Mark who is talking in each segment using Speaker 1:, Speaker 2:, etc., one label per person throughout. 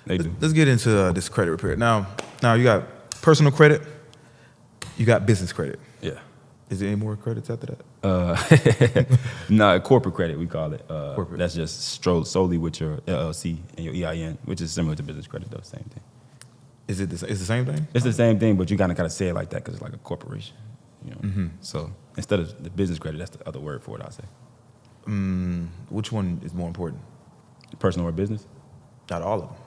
Speaker 1: They do.
Speaker 2: Let's get into this credit repair. Now you got personal credit, you got business credit.
Speaker 1: Yeah.
Speaker 2: Is there any more credits after that?
Speaker 1: No, corporate credit, we call it.
Speaker 2: Corporate.
Speaker 1: That's just solely with your LLC and your EIN, which is similar to business credit, though, same thing.
Speaker 2: Is it it's the same thing?
Speaker 1: It's the same thing, but you kind of say it like that because it's like a corporation. You know? So instead of the business credit, that's the other word for it, I'll say.
Speaker 2: Which one is more important?
Speaker 1: Personal or business?
Speaker 2: Not all of them.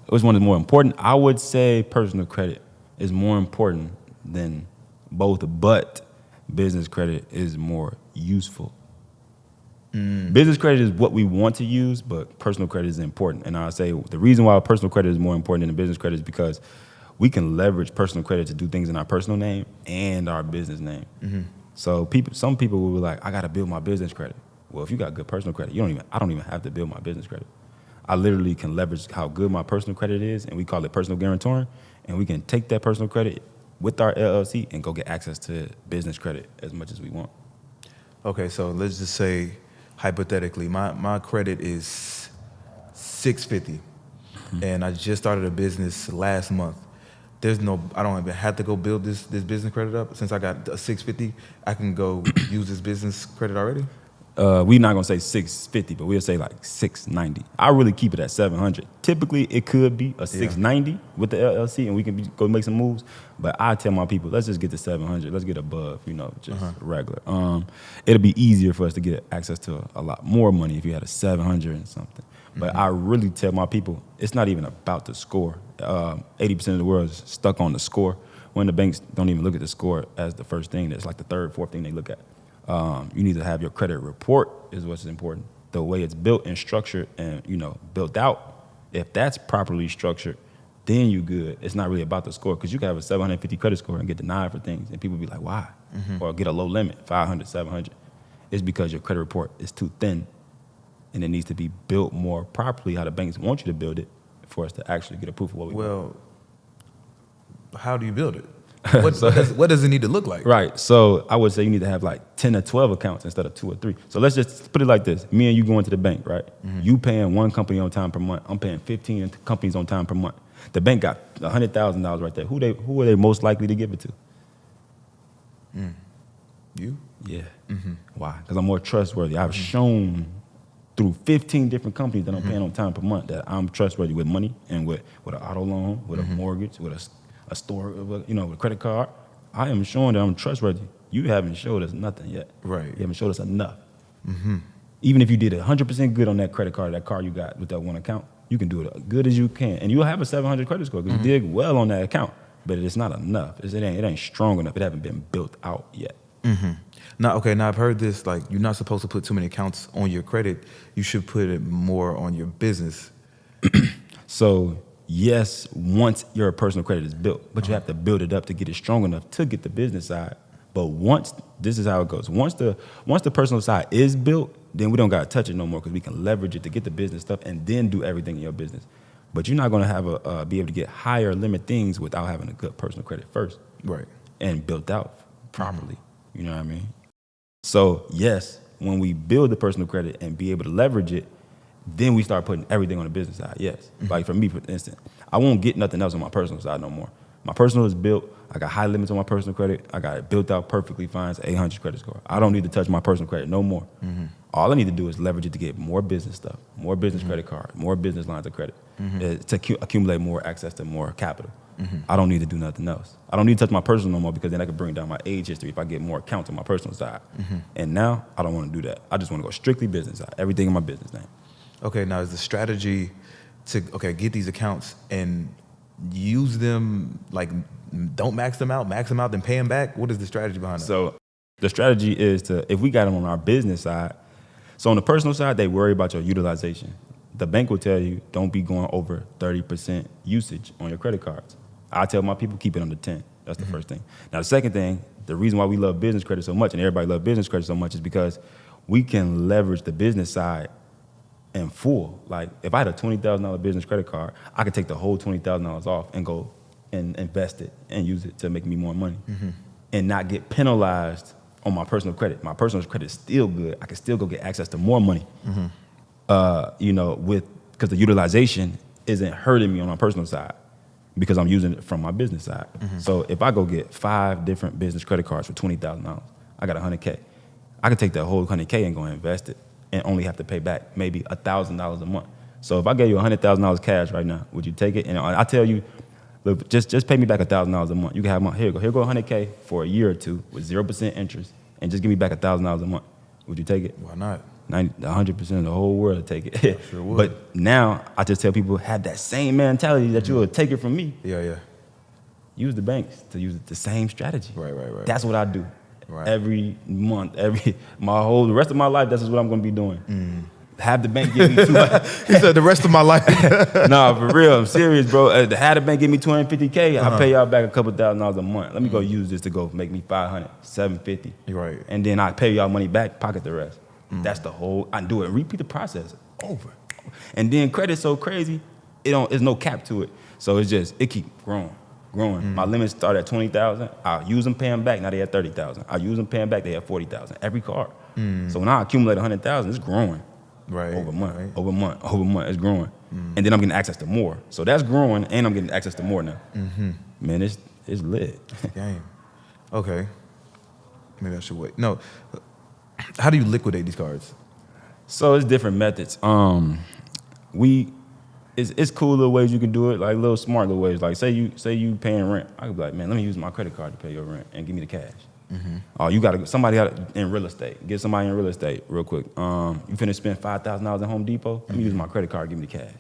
Speaker 1: Which one is more important? I would say personal credit is more important than both, but business credit is more useful. Business credit is what we want to use, but personal credit is important. And I'll say the reason why personal credit is more important than the business credit is because we can leverage personal credit to do things in our personal name and our business name. So some people will be like, I got to build my business credit. Well, if you got good personal credit, I don't even have to build my business credit. I literally can leverage how good my personal credit is, and we call it personal guarantoring, and we can take that personal credit with our LLC and go get access to business credit as much as we want.
Speaker 2: Okay, so let's just say, hypothetically, my credit is 650, and I just started a business last month. I don't even have to go build this business credit up. Since I got a 650, I can go use this business credit already?
Speaker 1: We're not gonna say 650, but we'll say like 690. I really keep it at 700. Typically, it could be a 690 with the LLC, and we can go make some moves. But I tell my people, let's just get to 700. Let's get above, just regular. It'll be easier for us to get access to a lot more money if you had a 700 and something. But I really tell my people, it's not even about the score. 80% of the world is stuck on the score, when the banks don't even look at the score as the first thing. That's like the third, fourth thing they look at. You need to have your credit report is what's important. The way it's built and structured and, built out, if that's properly structured, then you good. It's not really about the score, because you can have a 750 credit score and get denied for things, and people be like, why? Or get a low limit, 500, 700. It's because your credit report is too thin, and it needs to be built more properly how the banks want you to build it for us to actually get a proof of what we want.
Speaker 2: Well, how do you build it? What does it need to look like?
Speaker 1: Right. So I would say you need to have like 10 or 12 accounts instead of 2 or 3. So let's just put it like this. Me and you going to the bank, right? You paying one company on time per month. I'm paying 15 companies on time per month. The bank got $100,000 right there. Who are they most likely to give it to?
Speaker 2: You?
Speaker 1: Yeah. Why? Because I'm more trustworthy. I've shown through 15 different companies that I'm paying on time per month that I'm trustworthy with money and with an auto loan, with a mortgage, with a store, with a credit card. I am showing that I'm trustworthy. You haven't showed us nothing yet.
Speaker 2: Right.
Speaker 1: You haven't showed us enough. Even if you did 100% good on that credit card, that car you got with that one account, you can do it as good as you can. And you'll have a 700 credit score because you did well on that account. But it's not enough. It ain't strong enough. It haven't been built out yet.
Speaker 2: Now I've heard this, like, you're not supposed to put too many accounts on your credit. You should put it more on your business.
Speaker 1: So, yes, once your personal credit is built, but you have to build it up to get it strong enough to get the business side. But this is how it goes. Once the personal side is built, then we don't got to touch it no more because we can leverage it to get the business stuff and then do everything in your business. But you're not going to have be able to get higher limit things without having a good personal credit first.
Speaker 2: Right.
Speaker 1: And built out properly. You know what I mean? So, yes, when we build the personal credit and be able to leverage it, then we start putting everything on the business side, yes. Like for me, for instance, I won't get nothing else on my personal side no more. My personal is built. I got high limits on my personal credit. I got it built out perfectly fine. It's 800 credit score. I don't need to touch my personal credit no more. All I need to do is leverage it to get more business stuff, more business credit card, more business lines of credit, to accumulate more access to more capital. I don't need to do nothing else. I don't need to touch my personal no more because then I could bring down my age history if I get more accounts on my personal side. And now I don't want to do that. I just want to go strictly business side, everything in my business name.
Speaker 2: Okay, now is the strategy to get these accounts and use them, like, don't max them out, then pay them back? What is the strategy behind that?
Speaker 1: So the strategy is if we got them on our business side, so on the personal side, they worry about your utilization. The bank will tell you don't be going over 30% usage on your credit cards. I tell my people keep it under 10. That's the first thing. Now the second thing, the reason why we love business credit so much and everybody loves business credit so much is because we can leverage the business side in full. Like if I had a $20,000 business credit card, I could take the whole $20,000 off and go and invest it and use it to make me more money and not get penalized on my personal credit. My personal credit is still good. I can still go get access to more money, with because the utilization isn't hurting me on my personal side because I'm using it from my business side. So if I go get 5 different business credit cards for $20,000, I got $100K. I could take that whole $100K and go and invest it and only have to pay back maybe $1,000 a month. So if I gave you $100,000 cash right now, would you take it? And I tell you, look, just pay me back $1,000 a month. You can have here go $100K for a year or two with 0% interest, and just give me back $1,000 a month. Would you take it?
Speaker 2: Why not?
Speaker 1: 100% of the whole world would take it.
Speaker 2: I sure would.
Speaker 1: But now I just tell people have that same mentality that you will take it from me.
Speaker 2: Yeah.
Speaker 1: Use the banks to use the same strategy.
Speaker 2: Right.
Speaker 1: That's what I do.
Speaker 2: Right.
Speaker 1: Every month, the rest of my life, this is what I'm going to be doing. Have the bank give me
Speaker 2: He said the rest of my life.
Speaker 1: Nah, for real, I'm serious, bro. Have the bank give me $250K, I'll pay y'all back a couple $1,000s a month. Let me go use this to go make me $500, $750.
Speaker 2: Right.
Speaker 1: And then I pay y'all money back, pocket the rest. That's the whole, I do it, repeat the process over. And then credit's so crazy, there's no cap to it. So it keep growing. My limits start at $20,000. I'll use them, pay them back. Now they at $30,000. I'll use them, pay them back. They at $40,000 every card. So when I accumulate $100,000, it's growing.
Speaker 2: Right.
Speaker 1: Over month,
Speaker 2: right.
Speaker 1: over month, it's growing. And then I'm getting access to more. So that's growing, and I'm getting access to more now. Man, it's lit.
Speaker 2: Game. Okay. Maybe I should wait. No. How do you liquidate these cards?
Speaker 1: So it's different methods. It's cool little ways you can do it, like little smart little ways. Like say you paying rent, I could be like, man, let me use my credit card to pay your rent and give me the cash. Oh, somebody in real estate. Get somebody in real estate real quick. You finna spend $5,000 at Home Depot. Let me use my credit card, give me the cash.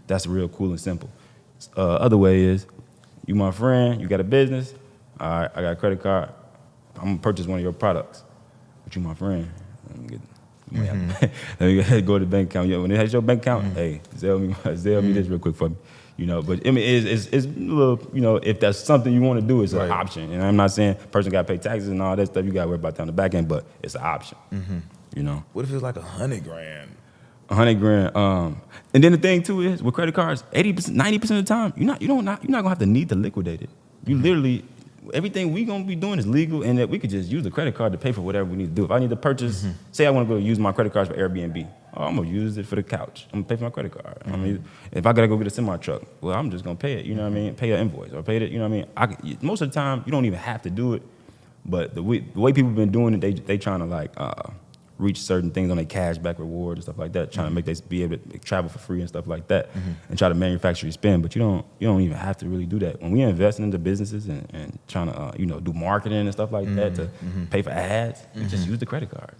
Speaker 1: That's real cool and simple. Other way is, you my friend, you got a business. All right, I got a credit card. I'm gonna purchase one of your products. But you my friend. Let me go to the bank account. When it has your bank account, hey, Zelle me this real quick for me. But I mean, it's a little, if that's something you want to do, it's an option. And I'm not saying person got to pay taxes and all that stuff. You got to worry about down the back end, but it's an option.
Speaker 2: What if it's like $100,000?
Speaker 1: $100,000. And then the thing too is with credit cards, 80%, 90% of the time, you're not gonna have to need to liquidate it. You literally, everything we gonna be doing is legal, and that we could just use the credit card to pay for whatever we need to do. If I need to purchase, say I want to go use my credit cards for Airbnb, I'm gonna use it for the couch. I'm gonna pay for my credit card. I mean, if I gotta go get a semi truck, well, I'm just gonna pay it. You know what I mean? Pay an invoice or pay it. You know what I mean? Most of the time, you don't even have to do it, but the way people been doing it, they trying to reach certain things on their cash back reward and stuff like that, trying to make they be able to travel for free and stuff like that, and try to manufacture your spend. But you don't even have to really do that. When we invest into businesses and trying to do marketing and stuff like that to pay for ads, you just use the credit card.